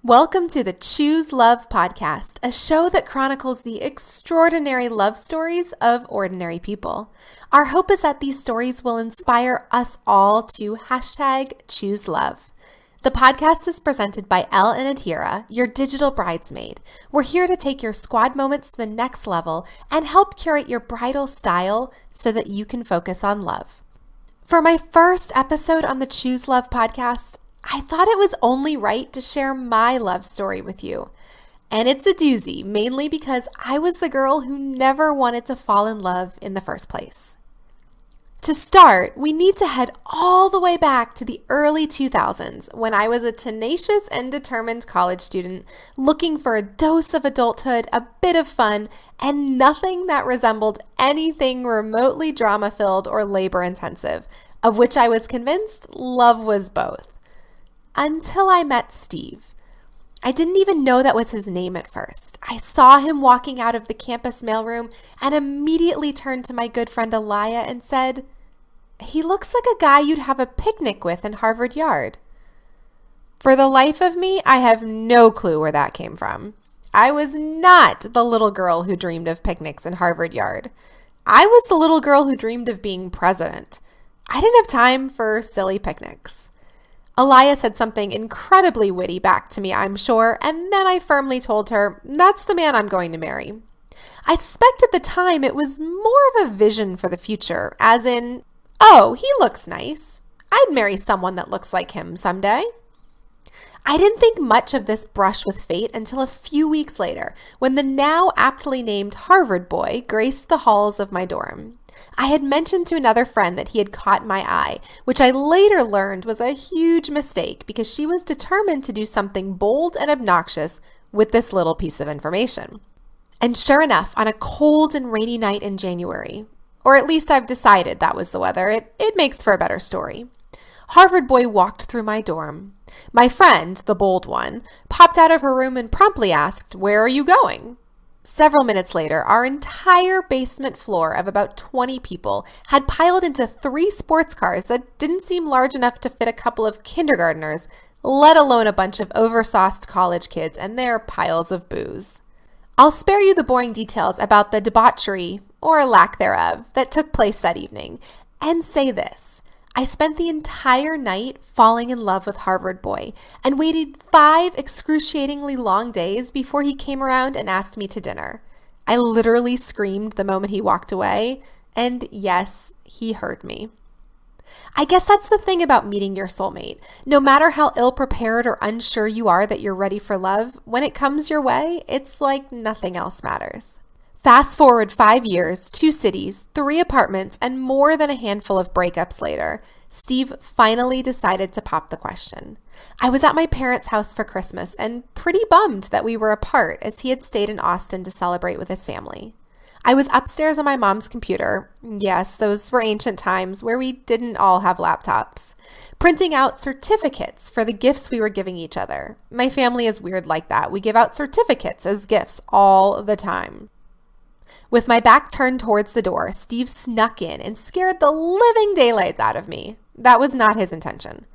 Welcome to the Choose Love podcast, a show that chronicles the extraordinary love stories of ordinary people. Our hope is that these stories will inspire us all to #choose love. The podcast is presented by Elle and Adhira, your digital bridesmaid. We're here to take your squad moments to the next level and help curate your bridal style so that you can focus on love. For my first episode on the Choose Love podcast, I thought it was only right to share my love story with you. And it's a doozy, mainly because I was the girl who never wanted to fall in love in the first place. To start, we need to head all the way back to the early 2000s when I was a tenacious and determined college student looking for a dose of adulthood, a bit of fun, and nothing that resembled anything remotely drama-filled or labor-intensive, of which I was convinced love was both. Until I met Steve. I didn't even know that was his name at first. I saw him walking out of the campus mailroom and immediately turned to my good friend Alaya and said, "He looks like a guy you'd have a picnic with in Harvard Yard." For the life of me, I have no clue where that came from. I was not the little girl who dreamed of picnics in Harvard Yard. I was the little girl who dreamed of being president. I didn't have time for silly picnics. Alaya said something incredibly witty back to me, I'm sure, and then I firmly told her, that's the man I'm going to marry. I suspect at the time it was more of a vision for the future, as in, oh, he looks nice. I'd marry someone that looks like him someday. I didn't think much of this brush with fate until a few weeks later, when the now aptly named Harvard boy graced the halls of my dorm. I had mentioned to another friend that he had caught my eye, which I later learned was a huge mistake because she was determined to do something bold and obnoxious with this little piece of information. And sure enough, on a cold and rainy night in January, or at least I've decided that was the weather, it makes for a better story, Harvard boy walked through my dorm. My friend, the bold one, popped out of her room and promptly asked, "Where are you going?" Several minutes later, our entire basement floor of about 20 people had piled into 3 sports cars that didn't seem large enough to fit a couple of kindergartners, let alone a bunch of oversauced college kids and their piles of booze. I'll spare you the boring details about the debauchery, or lack thereof, that took place that evening, and say this. I spent the entire night falling in love with Harvard boy and waited 5 excruciatingly long days before he came around and asked me to dinner. I literally screamed the moment he walked away, and yes, he heard me. I guess that's the thing about meeting your soulmate. No matter how ill-prepared or unsure you are that you're ready for love, when it comes your way, it's like nothing else matters. Fast forward 5 years, 2 cities, 3 apartments, and more than a handful of breakups later, Steve finally decided to pop the question. I was at my parents' house for Christmas and pretty bummed that we were apart as he had stayed in Austin to celebrate with his family. I was upstairs on my mom's computer, yes, those were ancient times where we didn't all have laptops, printing out certificates for the gifts we were giving each other. My family is weird like that. We give out certificates as gifts all the time. With my back turned towards the door, Steve snuck in and scared the living daylights out of me. That was not his intention.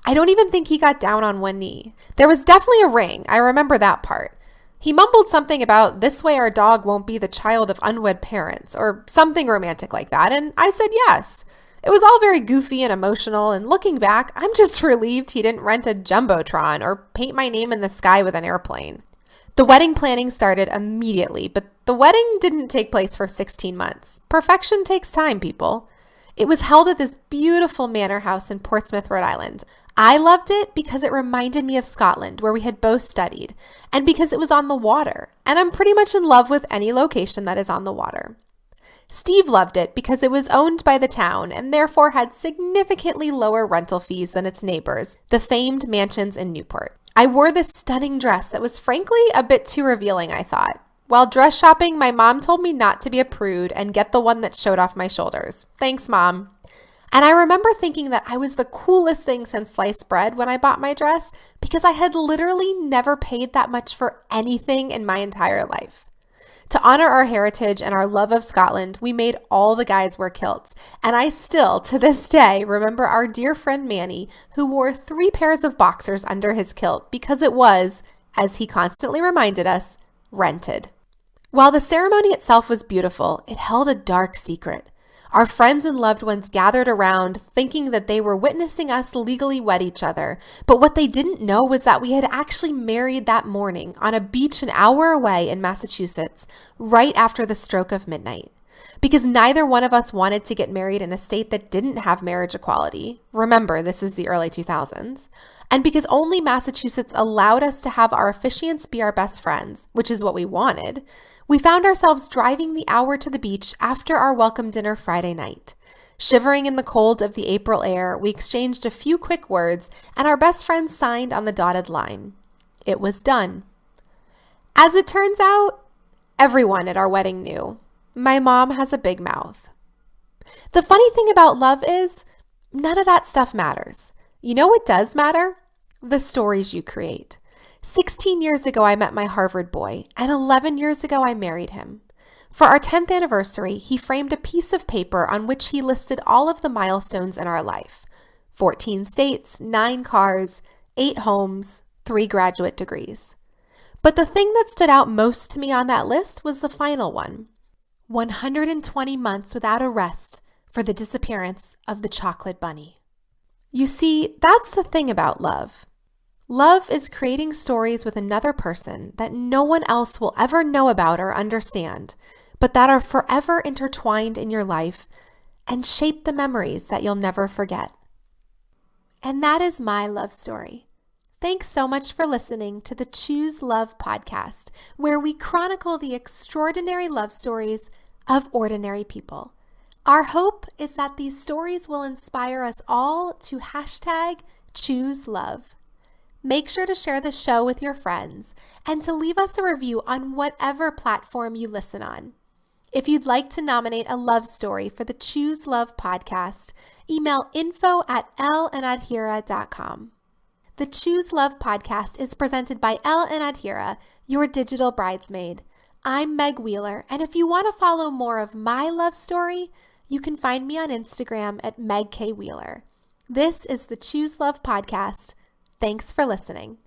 I don't even think he got down on one knee. There was definitely a ring. I remember that part. He mumbled something about, "This way our dog won't be the child of unwed parents," or something romantic like that, and I said yes. It was all very goofy and emotional, and looking back, I'm just relieved he didn't rent a jumbotron or paint my name in the sky with an airplane. The wedding planning started immediately, but the wedding didn't take place for 16 months. Perfection takes time, people. It was held at this beautiful manor house in Portsmouth, Rhode Island. I loved it because it reminded me of Scotland, where we had both studied, and because it was on the water, and I'm pretty much in love with any location that is on the water. Steve loved it because it was owned by the town and therefore had significantly lower rental fees than its neighbors, the famed mansions in Newport. I wore this stunning dress that was frankly a bit too revealing, I thought. While dress shopping, my mom told me not to be a prude and get the one that showed off my shoulders. Thanks, Mom. And I remember thinking that I was the coolest thing since sliced bread when I bought my dress because I had literally never paid that much for anything in my entire life. To honor our heritage and our love of Scotland, we made all the guys wear kilts, and I still, to this day, remember our dear friend Manny, who wore 3 pairs of boxers under his kilt because it was, as he constantly reminded us, rented. While the ceremony itself was beautiful, it held a dark secret. Our friends and loved ones gathered around thinking that they were witnessing us legally wed each other, but what they didn't know was that we had actually married that morning on a beach an hour away in Massachusetts, right after the stroke of midnight. Because neither one of us wanted to get married in a state that didn't have marriage equality. Remember, this is the early 2000s. And because only Massachusetts allowed us to have our officiants be our best friends, which is what we wanted, we found ourselves driving the hour to the beach after our welcome dinner Friday night. Shivering in the cold of the April air, we exchanged a few quick words, and our best friends signed on the dotted line. It was done. As it turns out, everyone at our wedding knew. My mom has a big mouth. The funny thing about love is, none of that stuff matters. You know what does matter? The stories you create. 16 years ago, I met my Harvard boy, and 11 years ago, I married him. For our 10th anniversary, he framed a piece of paper on which he listed all of the milestones in our life. 14 states, 9 cars, 8 homes, 3 graduate degrees. But the thing that stood out most to me on that list was the final one. 120 months without a rest for the disappearance of the chocolate bunny. You see, that's the thing about love. Love is creating stories with another person that no one else will ever know about or understand, but that are forever intertwined in your life and shape the memories that you'll never forget. And that is my love story. Thanks so much for listening to the Choose Love podcast, where we chronicle the extraordinary love stories of ordinary people. Our hope is that these stories will inspire us all to #choose love. Make sure to share the show with your friends and to leave us a review on whatever platform you listen on. If you'd like to nominate a love story for the Choose Love podcast, email info@elleandadhira.com. The Choose Love podcast is presented by Elle and Adhira, your digital bridesmaid. I'm Meg Wheeler, and if you want to follow more of my love story, you can find me on Instagram at Meg K. Wheeler. This is the Choose Love podcast. Thanks for listening.